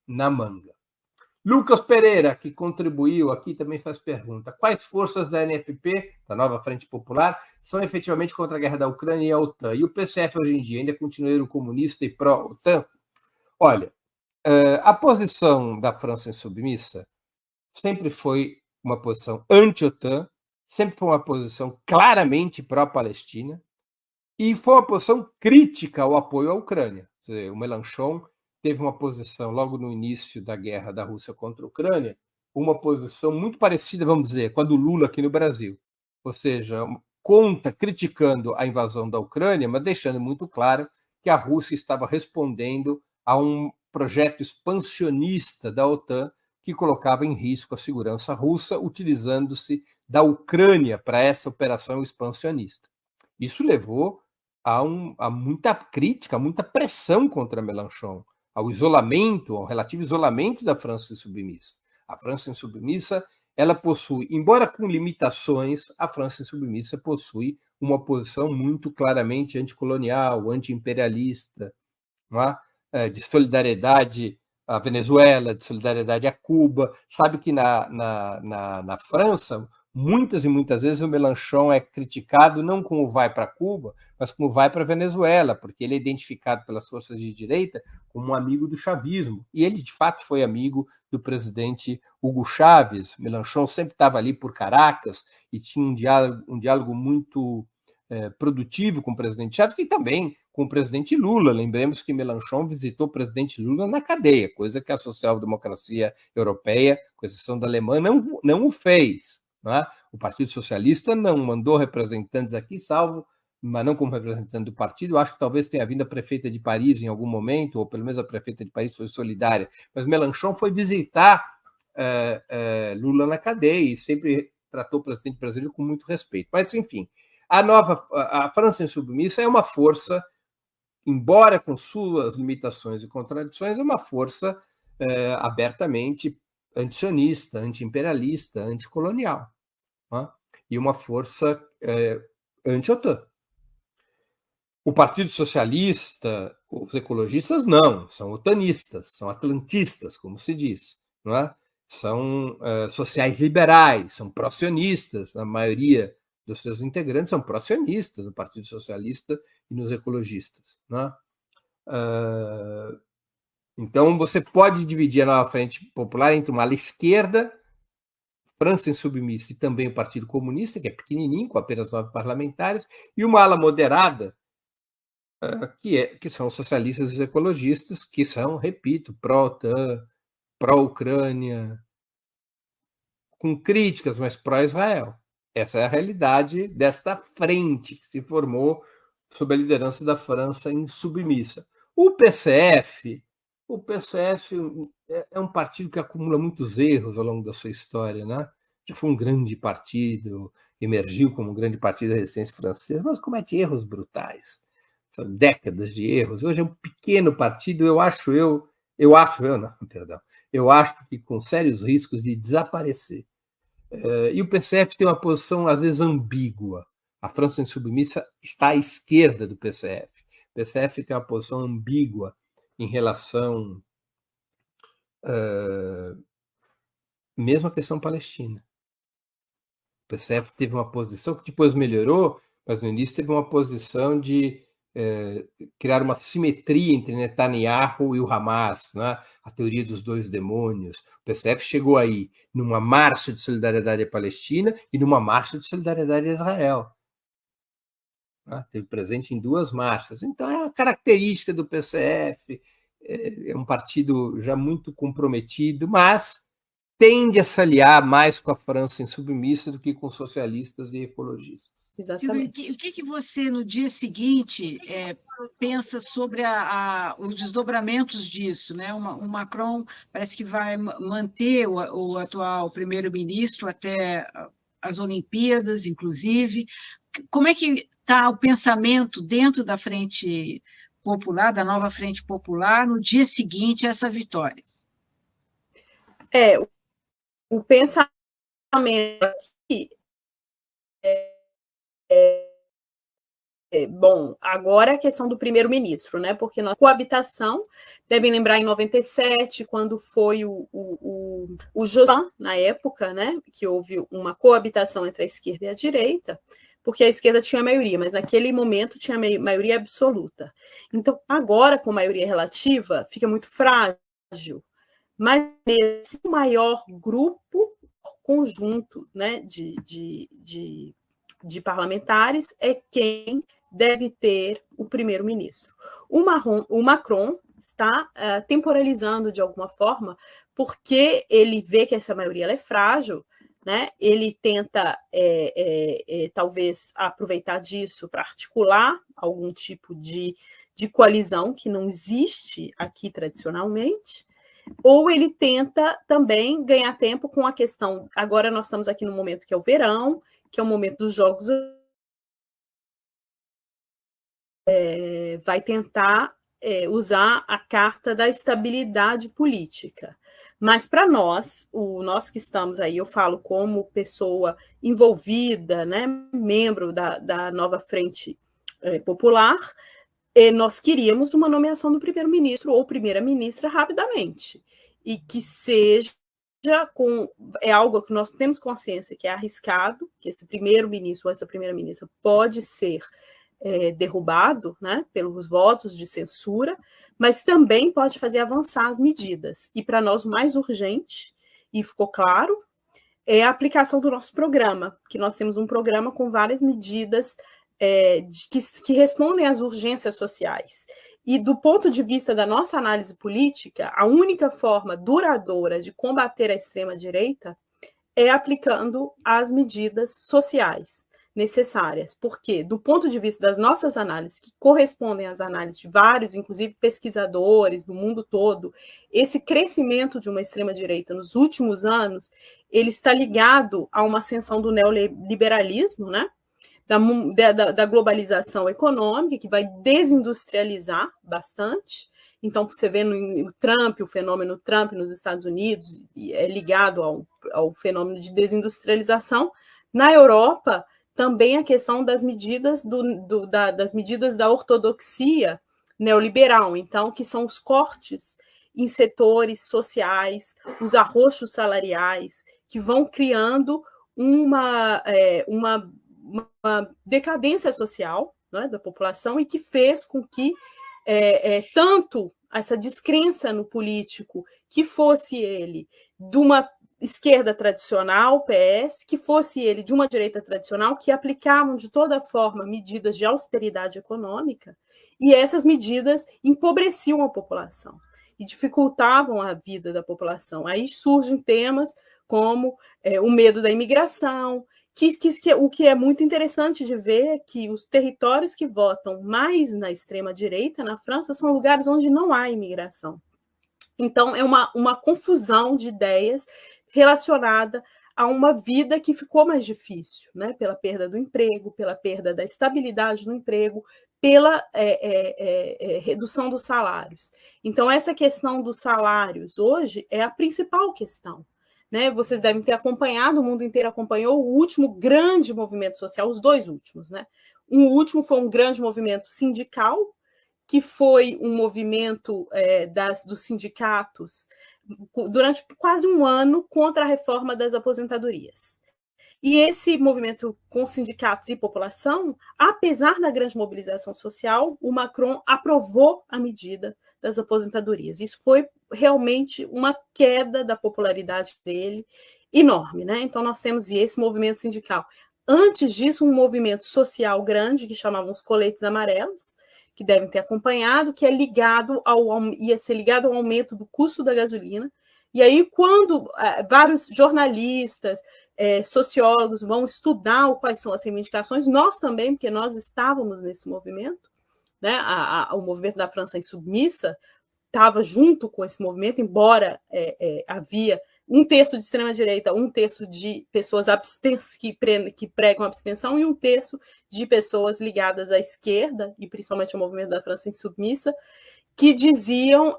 na manga. Lucas Pereira, que contribuiu aqui, também faz pergunta. Quais forças da NFP, da Nova Frente Popular, são efetivamente contra a guerra da Ucrânia e a OTAN? E o PCF hoje em dia ainda continua comunista e pró-OTAN? Olha, a posição da França insubmissa sempre foi uma posição anti-OTAN, sempre foi uma posição claramente pró-Palestina, e foi uma posição crítica ao apoio à Ucrânia. O Mélenchon teve uma posição, logo no início da guerra da Rússia contra a Ucrânia, uma posição muito parecida, vamos dizer, com a do Lula aqui no Brasil. Ou seja, criticando a invasão da Ucrânia, mas deixando muito claro que a Rússia estava respondendo a um projeto expansionista da OTAN que colocava em risco a segurança russa, utilizando-se da Ucrânia para essa operação expansionista. Isso levou a muita crítica, a muita pressão contra Mélenchon, ao isolamento, ao relativo isolamento da França insubmissa. A França insubmissa, ela possui, embora com limitações, a França insubmissa possui uma posição muito claramente anticolonial, anti-imperialista, não é? De solidariedade à Venezuela, de solidariedade a Cuba. Sabe que na França, muitas e muitas vezes o Mélenchon é criticado não como vai para Cuba, mas como vai para a Venezuela, porque ele é identificado pelas forças de direita como um amigo do chavismo. E ele, de fato, foi amigo do presidente Hugo Chávez. Mélenchon sempre estava ali por Caracas e tinha um diálogo muito produtivo com o presidente Chávez e também com o presidente Lula. Lembremos que Mélenchon visitou o presidente Lula na cadeia, coisa que a social-democracia europeia, com exceção da Alemanha, não o fez. Não é? O Partido Socialista não mandou representantes aqui, salvo, mas não como representante do partido. Eu acho que talvez tenha vindo a prefeita de Paris em algum momento, ou pelo menos a prefeita de Paris foi solidária. Mas Mélenchon foi visitar Lula na cadeia e sempre tratou o presidente brasileiro com muito respeito. Mas, enfim, a França insubmissa é uma força, embora com suas limitações e contradições, é uma força abertamente antisionista, anti-imperialista, anticolonial, né? E uma força anti-OTAN. O Partido Socialista, os ecologistas, não, são otanistas, são atlantistas, como se diz, não é? São sociais liberais, são pró-sionistas, a maioria dos seus integrantes são pró-sionistas no Partido Socialista e nos ecologistas, né? Então, você pode dividir a Nova Frente Popular entre uma ala esquerda, França insubmissa, e também o Partido Comunista, que é pequenininho, com apenas 9 parlamentares, e uma ala moderada, que são os socialistas e os ecologistas, que são, repito, pró-OTAN, pró-Ucrânia, com críticas, mas pró-Israel. Essa é a realidade desta frente que se formou sob a liderança da França insubmissa. O PCF é um partido que acumula muitos erros ao longo da sua história, né? Já foi um grande partido, emergiu como um grande partido da resistência francesa, mas comete erros brutais. São décadas de erros. Hoje é um pequeno partido, eu acho que com sérios riscos de desaparecer. E o PCF tem uma posição, às vezes, ambígua. A França insubmissa está à esquerda do PCF. O PCF tem uma posição ambígua em relação mesmo à questão palestina. O PCF teve uma posição que depois melhorou, mas no início teve uma posição de criar uma simetria entre Netanyahu e o Hamas, né? A teoria dos dois demônios. O PCF chegou aí numa marcha de solidariedade à Palestina e numa marcha de solidariedade a Israel. Né? Teve presente em 2 marchas. Então, é uma característica do PCF, é um partido já muito comprometido, mas tende a se aliar mais com a França insubmissa do que com socialistas e ecologistas. Exatamente. O que você, no dia seguinte, pensa sobre os desdobramentos disso, né? O Macron parece que vai manter o atual primeiro-ministro até as Olimpíadas, inclusive. Como é que está o pensamento dentro da Frente Popular, da nova Frente Popular, no dia seguinte a essa vitória? O pensamento aqui Bom, agora a questão do primeiro-ministro, né? Porque na coabitação, devem lembrar em 97, quando foi o Jospin, na época, né? Que houve uma coabitação entre a esquerda e a direita, porque a esquerda tinha maioria, mas naquele momento tinha maioria absoluta. Então, agora, com maioria relativa, fica muito frágil. Mas o maior grupo, conjunto, né, de parlamentares é quem deve ter o primeiro-ministro. O Macron está temporalizando de alguma forma, porque ele vê que essa maioria é frágil, né? Ele tenta, talvez, aproveitar disso para articular algum tipo de coalizão que não existe aqui tradicionalmente, ou ele tenta também ganhar tempo com a questão. Agora nós estamos aqui no momento que é o verão, que é o momento dos Jogos, vai tentar usar a carta da estabilidade política. Mas para nós que estamos aí, eu falo como pessoa envolvida, né, membro da nova Frente Popular, nós queríamos uma nomeação do primeiro-ministro ou primeira-ministra rapidamente, e que seja é algo que nós temos consciência que é arriscado, que esse primeiro-ministro ou essa primeira-ministra pode ser derrubado, né, pelos votos de censura, mas também pode fazer avançar as medidas. E para nós o mais urgente, e ficou claro, é a aplicação do nosso programa, que nós temos um programa com várias medidas que respondem às urgências sociais. E do ponto de vista da nossa análise política, a única forma duradoura de combater a extrema-direita é aplicando as medidas sociais necessárias. Porque, do ponto de vista das nossas análises, que correspondem às análises de vários, inclusive pesquisadores do mundo todo, esse crescimento de uma extrema-direita nos últimos anos, ele está ligado a uma ascensão do neoliberalismo, né? Da globalização econômica, que vai desindustrializar bastante. Então, você vê no Trump, o fenômeno Trump nos Estados Unidos é ligado ao fenômeno de desindustrialização. Na Europa, também a questão das medidas das medidas da ortodoxia neoliberal, então, que são os cortes em setores sociais, os arroxos salariais, que vão criando uma decadência social, né, da população, e que fez com que tanto essa descrença no político, que fosse ele de uma esquerda tradicional, PS, que fosse ele de uma direita tradicional, que aplicavam de toda forma medidas de austeridade econômica, e essas medidas empobreciam a população e dificultavam a vida da população. Aí surgem temas como o medo da imigração, o que é muito interessante de ver é que os territórios que votam mais na extrema-direita, na França, são lugares onde não há imigração. Então, é uma confusão de ideias relacionada a uma vida que ficou mais difícil, né? Pela perda do emprego, pela perda da estabilidade do emprego, pela redução dos salários. Então, essa questão dos salários hoje é a principal questão. Né? Vocês devem ter acompanhado, o mundo inteiro acompanhou o último grande movimento social, os dois últimos. Né? O último foi um grande movimento sindical, que foi um movimento dos sindicatos durante quase um ano contra a reforma das aposentadorias. E esse movimento com sindicatos e população, apesar da grande mobilização social, o Macron aprovou a medida das aposentadorias. Isso foi realmente uma queda da popularidade dele enorme, né? Então, nós temos esse movimento sindical. Antes disso, um movimento social grande, que chamavam os coletes amarelos, que devem ter acompanhado, que ia ser ligado ao aumento do custo da gasolina. E aí, quando vários jornalistas, sociólogos vão estudar quais são as reivindicações, nós também, porque nós estávamos nesse movimento, né? O movimento da França Insubmissa estava junto com esse movimento, embora havia um terço de extrema-direita, um terço de pessoas que pregam abstenção e um terço de pessoas ligadas à esquerda, e principalmente ao movimento da França Insubmissa, que diziam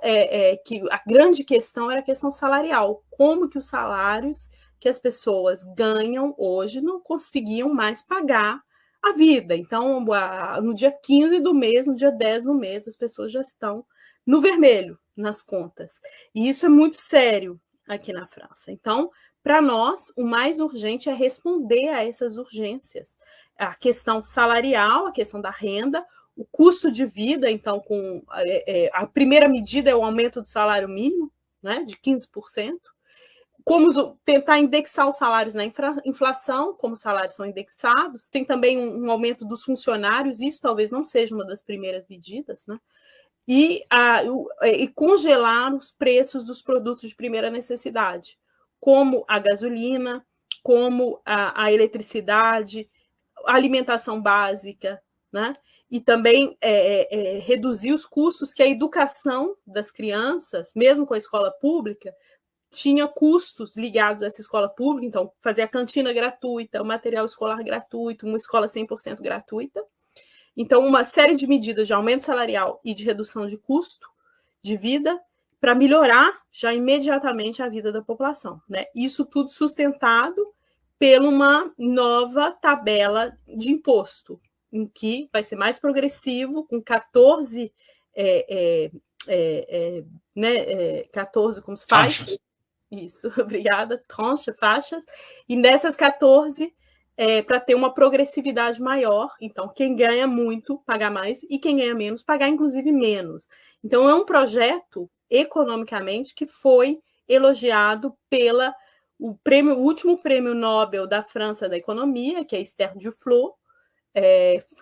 que a grande questão era a questão salarial. Como que os salários que as pessoas ganham hoje não conseguiam mais pagar a vida. Então, no dia 15 do mês, no dia 10 do mês, as pessoas já estão no vermelho nas contas. E isso é muito sério aqui na França. Então, para nós, o mais urgente é responder a essas urgências. A questão salarial, a questão da renda, o custo de vida. Então, a primeira medida é o aumento do salário mínimo, né, de 15%. Como tentar indexar os salários na inflação, como os salários são indexados. Tem também um aumento dos funcionários, isso talvez não seja uma das primeiras medidas, né? E congelar os preços dos produtos de primeira necessidade, como a gasolina, como a eletricidade, a alimentação básica, né? E também reduzir os custos que a educação das crianças, mesmo com a escola pública, tinha custos ligados a essa escola pública, então fazer a cantina gratuita, o material escolar gratuito, uma escola 100% gratuita. Então, uma série de medidas de aumento salarial e de redução de custo de vida para melhorar já imediatamente a vida da população, né? Isso tudo sustentado por uma nova tabela de imposto, em que vai ser mais progressivo, com 14 como se faz? Isso, obrigada, faixas. E nessas 14, para ter uma progressividade maior. Então, quem ganha muito, pagar mais, e quem ganha menos, pagar inclusive menos. Então, é um projeto, economicamente, que foi elogiado o último prêmio Nobel da França da Economia, que é Esther Duflo,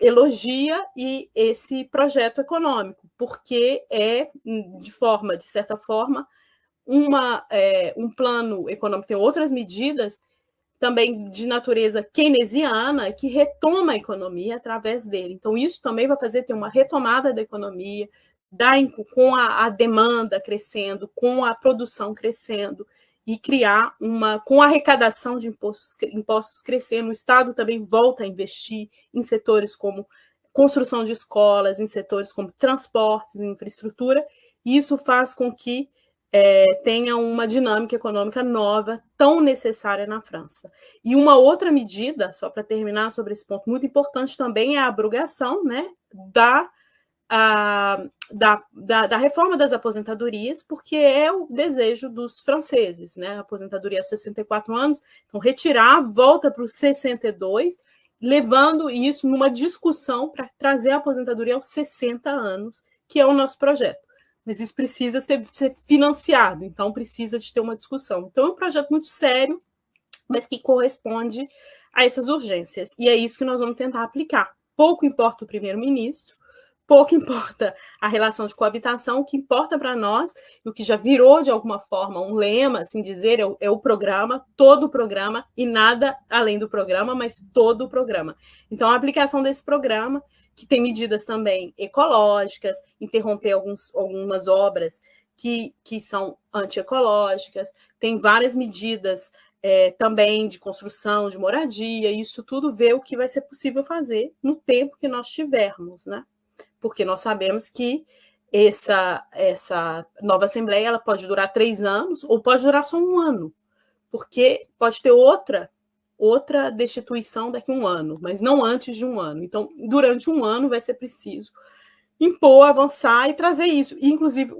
elogia esse projeto econômico, porque de certa forma, um plano econômico. Tem outras medidas também de natureza keynesiana que retoma a economia através dele. Então, isso também vai fazer ter uma retomada da economia, com a demanda crescendo, com a produção crescendo, e criar com a arrecadação de impostos crescendo. O Estado também volta a investir em setores como construção de escolas, em setores como transportes, infraestrutura, e isso faz com que tenha uma dinâmica econômica nova, tão necessária na França. E uma outra medida, só para terminar sobre esse ponto muito importante também, é a abrogação, né, da reforma das aposentadorias, porque é o desejo dos franceses, né? A aposentadoria aos 64 anos, então retirar, volta para os 62, levando isso numa discussão para trazer a aposentadoria aos 60 anos, que é o nosso projeto. Mas isso precisa ser financiado, então precisa de ter uma discussão. Então, é um projeto muito sério, mas que corresponde a essas urgências. E é isso que nós vamos tentar aplicar. Pouco importa o primeiro-ministro, pouco importa a relação de coabitação, o que importa para nós, e o que já virou, de alguma forma, um lema, assim dizer, é o programa, todo o programa, e nada além do programa, mas todo o programa. Então, a aplicação desse programa, que tem medidas também ecológicas, interromper algumas obras que são antiecológicas, tem várias medidas também de construção, de moradia, e isso tudo vê o que vai ser possível fazer no tempo que nós tivermos, né? Porque nós sabemos que essa nova Assembleia ela pode durar 3 anos ou pode durar só 1 ano, porque pode ter outra destituição daqui a 1 ano, mas não antes de 1 ano. Então, durante 1 ano vai ser preciso impor, avançar e trazer isso. E, inclusive,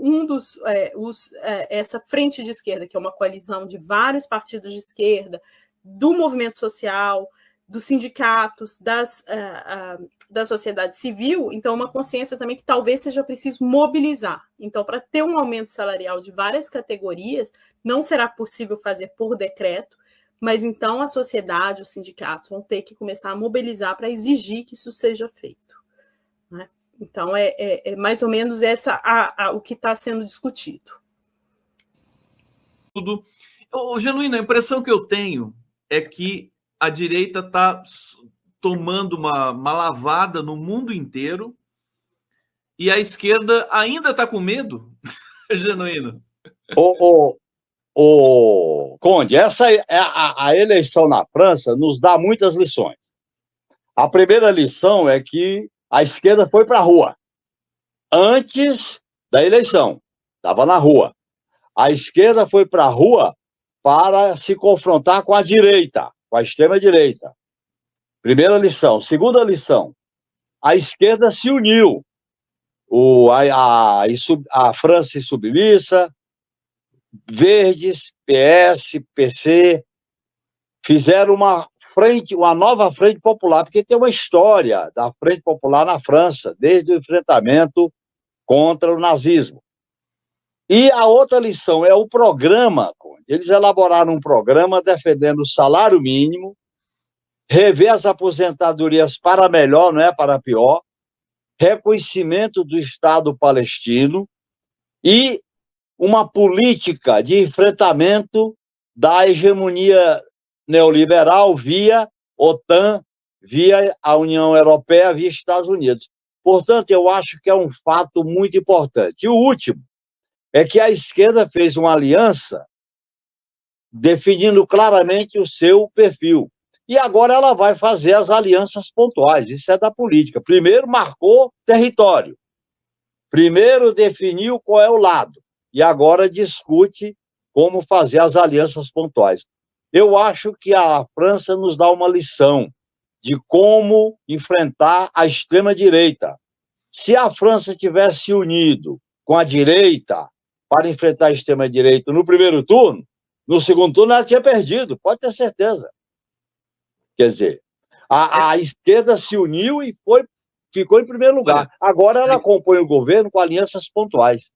essa frente de esquerda, que é uma coalizão de vários partidos de esquerda, do movimento social, dos sindicatos, da sociedade civil, então uma consciência também que talvez seja preciso mobilizar. Então, para ter um aumento salarial de várias categorias, não será possível fazer por decreto, mas então a sociedade, os sindicatos vão ter que começar a mobilizar para exigir que isso seja feito, né? Então, é mais ou menos o que está sendo discutido. Tudo. Genuíno, a impressão que eu tenho é que a direita está tomando uma lavada no mundo inteiro e a esquerda ainda está com medo, Genuíno. Conde, a eleição na França nos dá muitas lições. A primeira lição é que a esquerda foi para a rua. Antes da eleição, estava na rua. A esquerda foi para a rua para se confrontar com a direita, com a extrema-direita. Primeira lição. Segunda lição, a esquerda se uniu. A França Insubmissa, Verdes, PS, PC, fizeram uma nova frente popular, porque tem uma história da frente popular na França, desde o enfrentamento contra o nazismo. E a outra lição é o programa. Eles elaboraram um programa defendendo o salário mínimo, rever as aposentadorias para melhor, não é para pior, reconhecimento do Estado palestino e uma política de enfrentamento da hegemonia neoliberal via OTAN, via a União Europeia, via Estados Unidos. Portanto, eu acho que é um fato muito importante. E o último é que a esquerda fez uma aliança definindo claramente o seu perfil. E agora ela vai fazer as alianças pontuais. Isso é da política. Primeiro marcou território. Primeiro definiu qual é o lado. E agora discute como fazer as alianças pontuais. Eu acho que a França nos dá uma lição de como enfrentar a extrema-direita. Se a França tivesse unido com a direita para enfrentar a extrema-direita no primeiro turno, no segundo turno ela tinha perdido, pode ter certeza. Quer dizer, a esquerda se uniu e ficou em primeiro lugar. Agora ela compõe o governo com alianças pontuais.